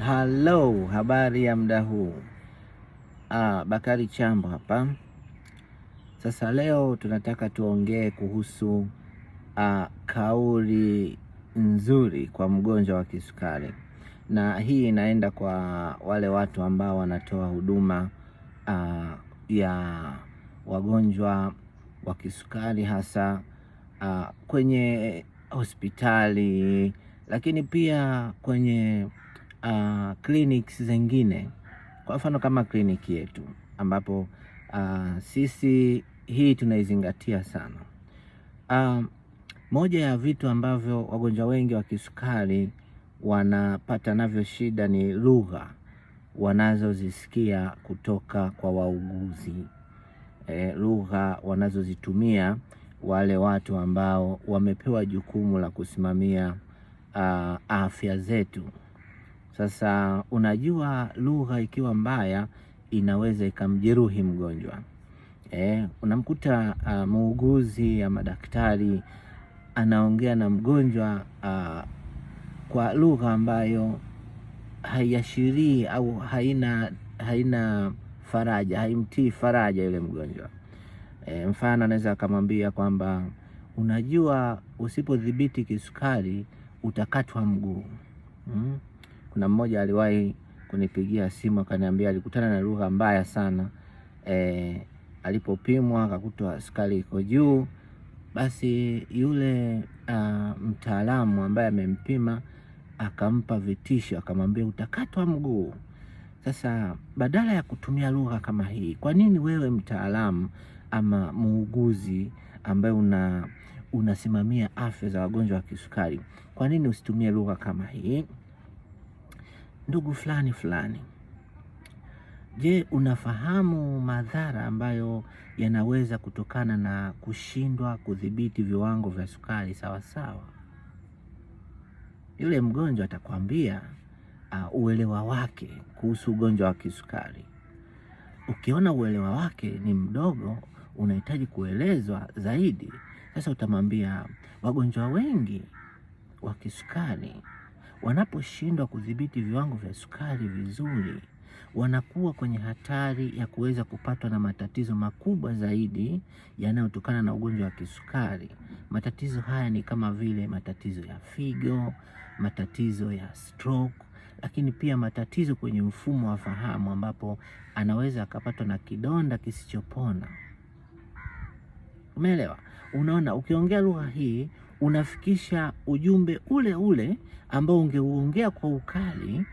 Hello, habari ya muda huu. Bakari Chambo hapa. Sasa leo tunataka tuongee kuhusu kauli nzuri kwa mgonjwa wa kisukari, na hii inaenda kwa wale watu ambao wanatoa huduma ya wagonjwa wa kisukari, hasa kwenye hospitali, lakini pia kwenye clinics zingine. Kwa mfano kama kliniki yetu ambapo sisi hii tunaizingatia sana. Moja ya vitu ambavyo wagonjwa wengi wa kisukari wanapata navyo shida ni lugha wanazozisikia kutoka kwa wauguzi, lugha wanazozitumia wale watu ambao wamepewa jukumu la kusimamia afya zetu. Sasa unajua, lugha ikiwa mbaya inaweza ikamjeruhi mgonjwa. Unamkuta muuguzi ama daktari anaongea na mgonjwa kwa lugha ambayo haiashirii au haina faraja, haimtii faraja yule mgonjwa. Mfano anaweza akamwambia kwamba unajua, usipodhibiti kisukari utakatwa mguu. Kuna mmoja aliwahi kunipigia simu akaniambia alikutana na lugha mbaya sana. Alipopimwa akakutwa sukari iko juu, basi yule mtaalamu ambaye amempima akampa vitisho, akamwambia utakatwa mguu. Sasa badala ya kutumia lugha kama hii, kwa nini wewe mtaalamu ama muuguzi ambaye unasimamia afya za wagonjwa wa kisukari, kwa nini usitumie lugha kama hii? Ndugu fulani fulani, je, unafahamu madhara ambayo yanaweza kutokana na kushindwa kudhibiti viwango vya sukari sawa sawa? Yule mgonjwa atakwambia uelewa wake kuhusu ugonjwa wa kisukari. Ukiona uelewa wake ni mdogo, unahitaji kuelezwa zaidi. Sasa utamwambia wagonjwa wengi wa kisukari wanaposhindwa kudhibiti viwango vya sukari vizuri, wanakuwa kwenye hatari ya kuweza kupatwa na matatizo makubwa zaidi yanayotokana na ugonjwa wa kisukari. Matatizo haya ni kama vile matatizo ya figo, matatizo ya stroke, lakini pia matatizo kwenye mfumo wa fahamu, ambapo anaweza akapatwa na kidonda kisichopona. Umeelewa? Unaona, ukiongea lugha hii unafikisha ujumbe ule ule ambao ungeuongea kwa ukali